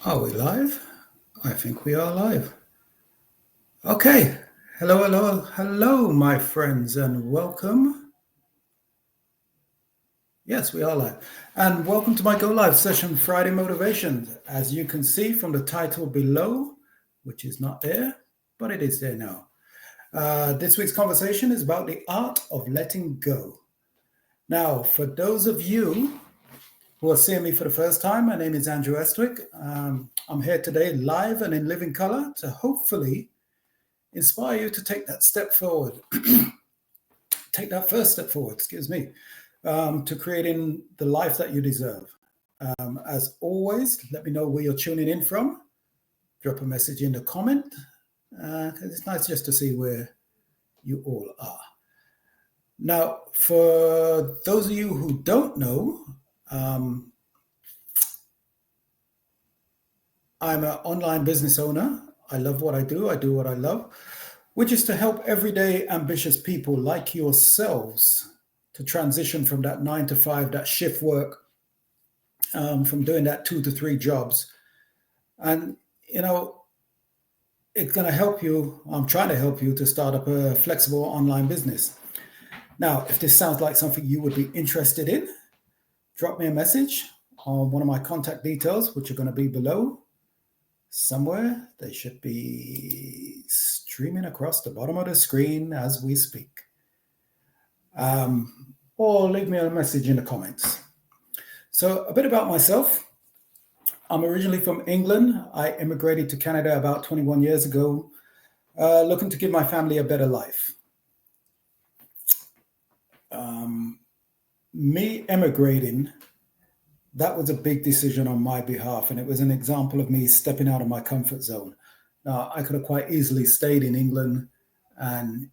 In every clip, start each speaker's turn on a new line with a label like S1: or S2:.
S1: Are we live? I think we are live. Okay. Hello, hello, hello, my friends, and welcome. Yes, we are live. And welcome to my Go Live session Friday Motivation. As you can see from the title below, which is not there, but it is there now. This week's conversation is about the art of letting go. Now, for those of you who are seeing me for the first time, my name is Andrew Estwick. I'm here today live and in living color to hopefully inspire you to take that step forward, take that first step forward, to creating the life that you deserve. As always, let me know where you're tuning in from. Drop a message in the comment, because it's nice just to see where you all are. Now, for those of you who don't know, I'm an online business owner. I love what I do. I do what I love, which is to help everyday ambitious people like yourselves to transition from that 9 to 5, that shift work, from doing that 2 to 3 jobs. And, it's going to help you. I'm trying to help you to start up a flexible online business. Now, if this sounds like something you would be interested in, drop me a message on one of my contact details, which are going to be below somewhere. They should be streaming across the bottom of the screen as we speak. Or leave me a message in the comments. So a bit about myself. I'm originally from England. I immigrated to Canada about 21 years ago, looking to give my family a better life. Me emigrating, that was a big decision on my behalf, and it was an example of me stepping out of my comfort zone. Now, I could have quite easily stayed in England and,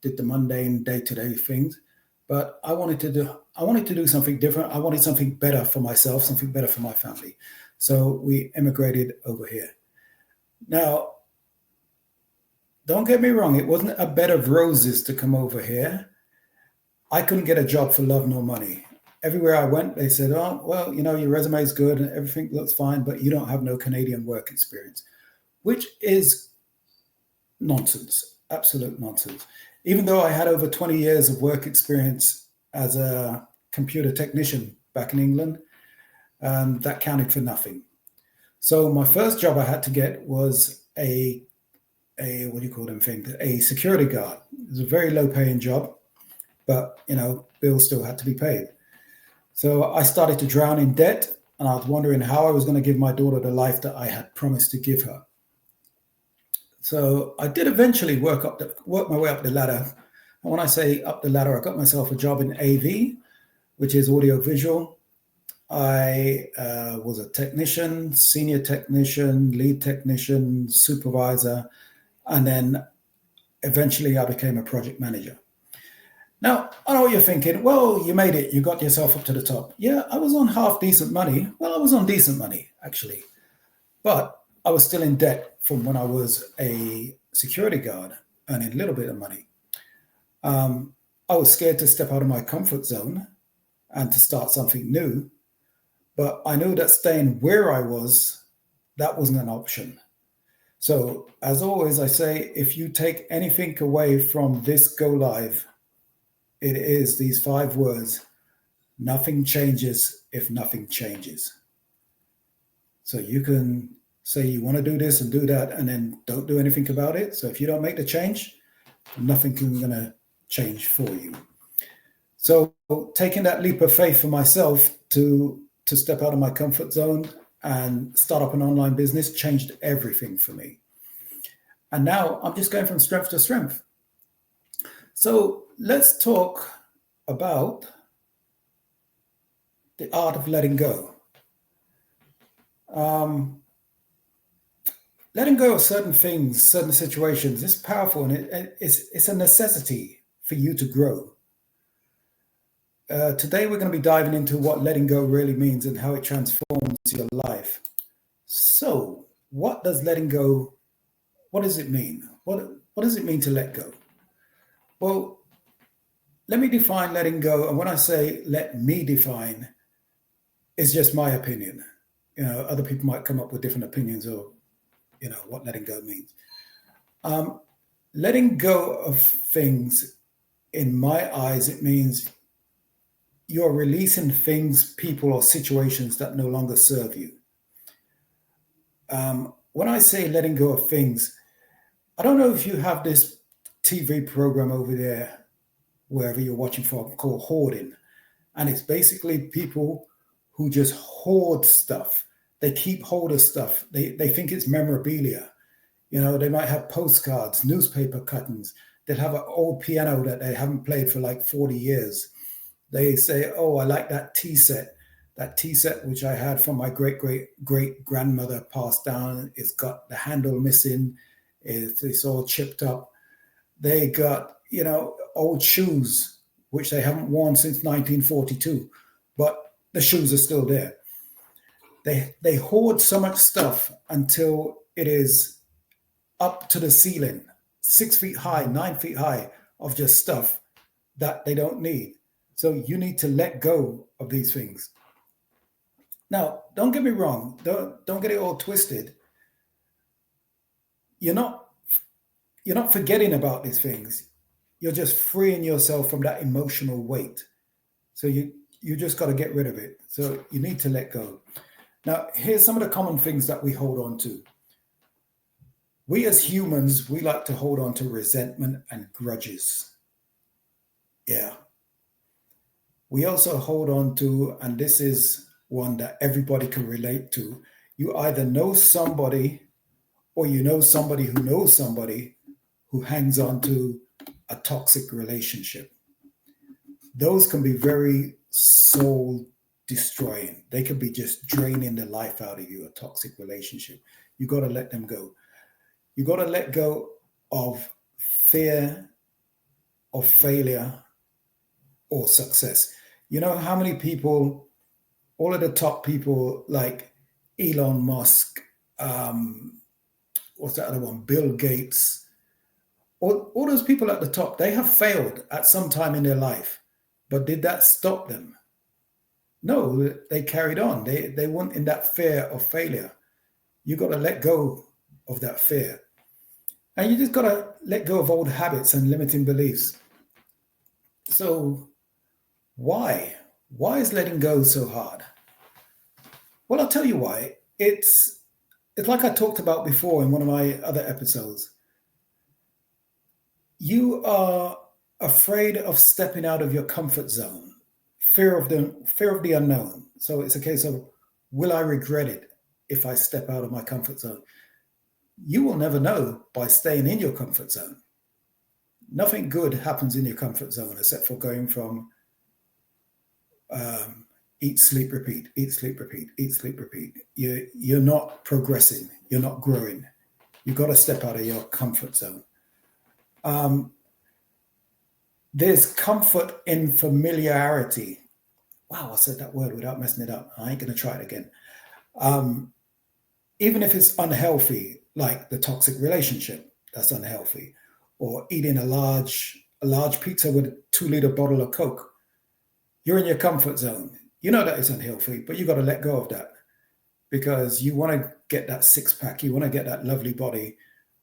S1: did the mundane day-to-day things, but I wanted to do something different. I wanted something better for myself, something better for my family. So we emigrated over here. Now, don't get me wrong, it wasn't a bed of roses to come over here. I couldn't get a job for love nor money. Everywhere I went, they said, oh, well, your resume is good and everything looks fine, but you don't have no Canadian work experience, which is nonsense, absolute nonsense. Even though I had over 20 years of work experience as a computer technician back in England, that counted for nothing. So my first job I had to get was a what do you call them thing? A security guard. It was a very low paying job, but bills still had to be paid. So I started to drown in debt, and I was wondering how I was going to give my daughter the life that I had promised to give her. So I did eventually work my way up the ladder. And when I say up the ladder, I got myself a job in AV, which is audio visual. I was a technician, senior technician, lead technician, supervisor, and then eventually I became a project manager. Now, I know what you're thinking. Well, you made it. You got yourself up to the top. Yeah, I was on half decent money. Well, I was on decent money, actually. But I was still in debt from when I was a security guard, earning a little bit of money. I was scared to step out of my comfort zone and to start something new. But I knew that staying where I was, that wasn't an option. So, as always, I say, if you take anything away from this Go Live, it is these 5 words: nothing changes if nothing changes. So you can say you want to do this and do that and then don't do anything about it. So if you don't make the change, nothing is going to change for you. So taking that leap of faith for myself to step out of my comfort zone and start up an online business changed everything for me. And now I'm just going from strength to strength. So let's talk about the art of letting go. Letting go of certain things, certain situations is powerful, and it's a necessity for you to grow. Today, we're going to be diving into what letting go really means and how it transforms your life. So, what does letting go, what does it mean? What does it mean to let go? Well, let me define letting go. And when I say let me define, it's just my opinion. Other people might come up with different opinions of, what letting go means. Letting go of things, in my eyes, it means you're releasing things, people, or situations that no longer serve you. When I say letting go of things, I don't know if you have this TV program over there, wherever you're watching from, called Hoarding. And it's basically people who just hoard stuff. They keep hold of stuff. They think it's memorabilia. They might have postcards, newspaper cuttings. They'll have an old piano that they haven't played for like 40 years. They say, oh, I like that tea set. That tea set, which I had from my great grandmother, passed down. It's got the handle missing. It's all chipped up. They got, old shoes, which they haven't worn since 1942, but the shoes are still there. They hoard so much stuff until it is up to the ceiling, 6 feet high, 9 feet high, of just stuff that they don't need. So you need to let go of these things. Now, don't get me wrong. Don't get it all twisted. You're not forgetting about these things. You're just freeing yourself from that emotional weight. So you just got to get rid of it. So you need to let go. Now, here's some of the common things that we hold on to. We as humans, we like to hold on to resentment and grudges. Yeah. We also hold on to, and this is one that everybody can relate to, you either know somebody or you know somebody who knows somebody who hangs on to a toxic relationship. Those can be very soul destroying. They can be just draining the life out of you, a toxic relationship. You got to let them go. You got to let go of fear of failure or success. You know how many people, all of the top people like Elon Musk, what's that other one? Bill Gates, all those people at the top, they have failed at some time in their life. But did that stop them? No, they carried on. They weren't in that fear of failure. You got to let go of that fear. And you just got to let go of old habits and limiting beliefs. So why? Why is letting go so hard? Well, I'll tell you why. It's like I talked about before in one of my other episodes. You are afraid of stepping out of your comfort zone, fear of the unknown. So it's a case of, will I regret it if I step out of my comfort zone? You will never know by staying in your comfort zone. Nothing good happens in your comfort zone except for going from eat, sleep, repeat, eat, sleep, repeat, eat, sleep, repeat. You're not progressing. You're not growing. You've got to step out of your comfort zone. There's comfort in familiarity. Wow, I said that word without messing it up. I ain't going to try it again. Even if it's unhealthy, like the toxic relationship, that's unhealthy, or eating a large pizza with a 2-liter bottle of Coke, you're in your comfort zone. You know that it's unhealthy, but you got to let go of that because you want to get that six-pack, you want to get that lovely body,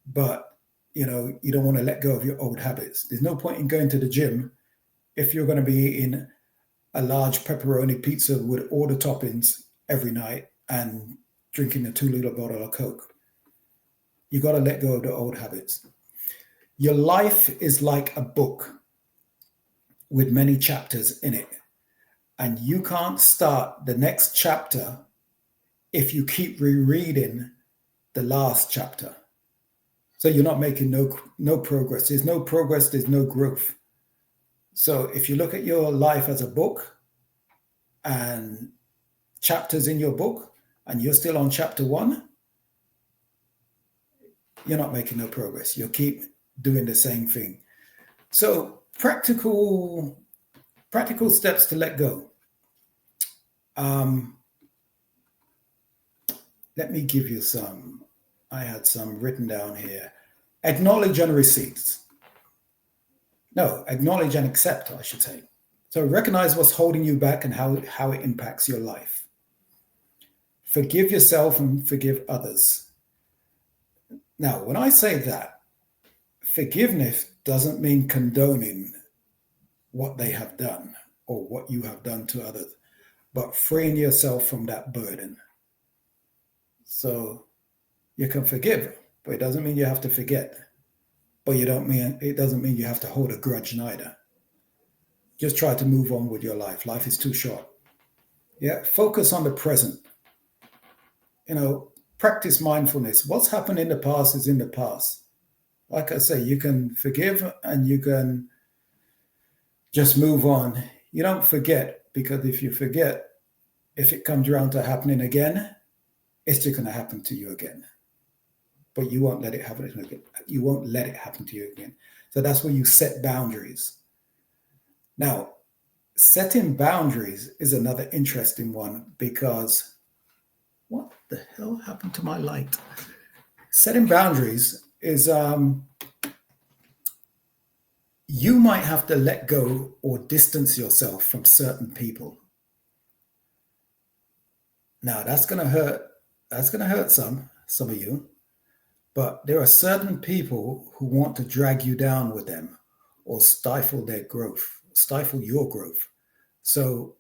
S1: but you don't want to let go of your old habits. There's no point in going to the gym if you're going to be eating a large pepperoni pizza with all the toppings every night and drinking a 2-liter bottle of Coke. You got to let go of the old habits. Your life is like a book with many chapters in it. And you can't start the next chapter if you keep rereading the last chapter. So you're not making no progress. There's no progress, there's no growth. So if you look at your life as a book and chapters in your book, and you're still on chapter 1, you're not making no progress. You'll keep doing the same thing. So practical steps to let go. Let me give you some. I had some written down here. Acknowledge and receipts. No, acknowledge and accept, I should say. So recognize what's holding you back and how it impacts your life. Forgive yourself and forgive others. Now, when I say that, forgiveness doesn't mean condoning what they have done or what you have done to others, but freeing yourself from that burden. So you can forgive, but it doesn't mean you have to forget. But it doesn't mean you have to hold a grudge neither. Just try to move on with your life. Life is too short. Yeah, focus on the present. Practice mindfulness. What's happened in the past is in the past. Like I say, you can forgive and you can just move on. You don't forget, because if you forget, if it comes around to happening again, it's just going to happen to you again. But you won't let it happen again. You won't let it happen to you again. So that's where you set boundaries. Now, setting boundaries is another interesting one, because what the hell happened to my light? Setting boundaries is you might have to let go or distance yourself from certain people. Now, that's going to hurt. That's going to hurt some of you. But there are certain people who want to drag you down with them or stifle their growth, stifle your growth. So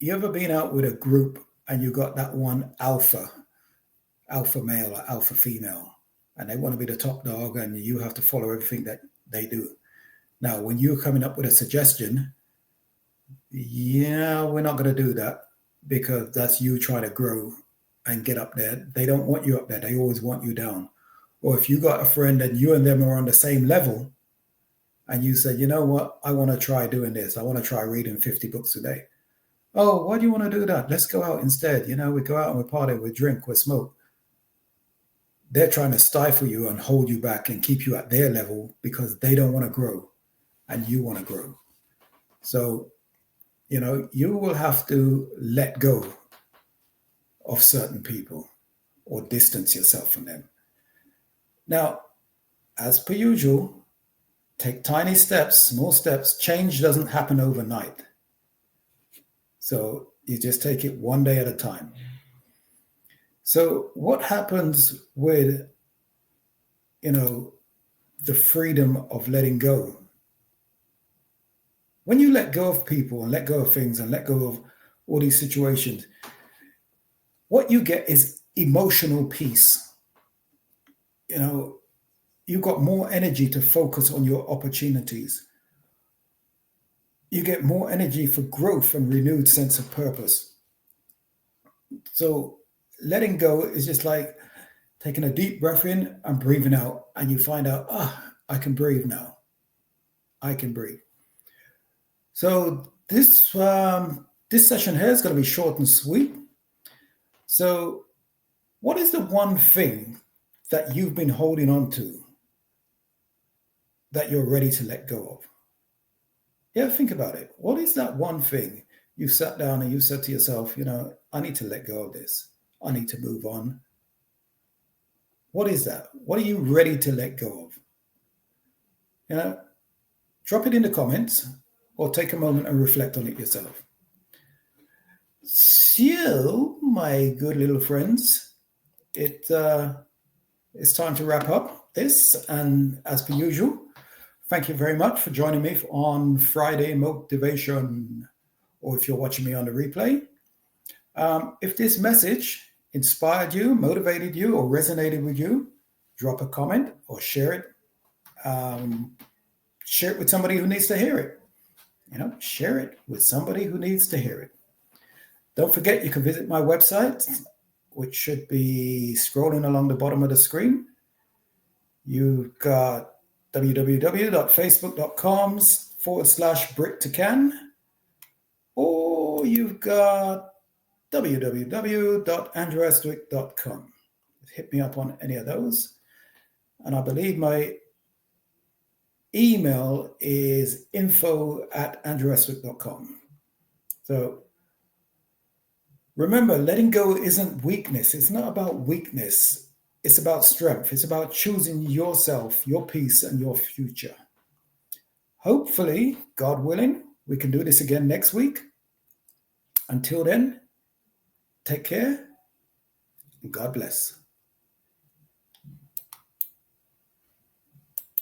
S1: you ever been out with a group and you got that one alpha male or alpha female, and they want to be the top dog and you have to follow everything that they do. Now, when you're coming up with a suggestion, yeah, we're not going to do that, because that's you trying to grow and get up there. They don't want you up there. They always want you down. Or if you got a friend and you and them are on the same level and you said, you know what, I want to try doing this. I want to try reading 50 books a day. Oh, why do you want to do that? Let's go out instead. We go out and we party, we drink, we smoke. They're trying to stifle you and hold you back and keep you at their level because they don't want to grow and you want to grow. So, you will have to let go of certain people or distance yourself from them. Now, as per usual, take tiny steps, small steps. Change doesn't happen overnight. So you just take it one day at a time. So what happens with, the freedom of letting go? When you let go of people and let go of things and let go of all these situations, what you get is emotional peace. You've got more energy to focus on your opportunities. You get more energy for growth and renewed sense of purpose. So letting go is just like taking a deep breath in and breathing out, and you find out, I can breathe now. I can breathe. So this session here is going to be short and sweet. So what is the one thing that you've been holding on to that you're ready to let go of? Yeah, think about it. What is that one thing you sat down and you said to yourself, I need to let go of this. I need to move on. What is that? What are you ready to let go of? Drop it in the comments or take a moment and reflect on it yourself. So, my good little friends, it's time to wrap up this. And as per usual, thank you very much for joining me on Friday Motivation, or if you're watching me on the replay. If this message inspired you, motivated you, or resonated with you, drop a comment or share it. Share it with somebody who needs to hear it. Share it with somebody who needs to hear it. Don't forget, you can visit my website, which should be scrolling along the bottom of the screen. You've got www.facebook.com/Brit2Can, or you've got www.andrewestwick.com. Hit me up on any of those. And I believe my email is info@andrewestwick.com. So remember, letting go isn't weakness. It's not about weakness. It's about strength. It's about choosing yourself, your peace, and your future. Hopefully, God willing, we can do this again next week. Until then, Take care. God bless.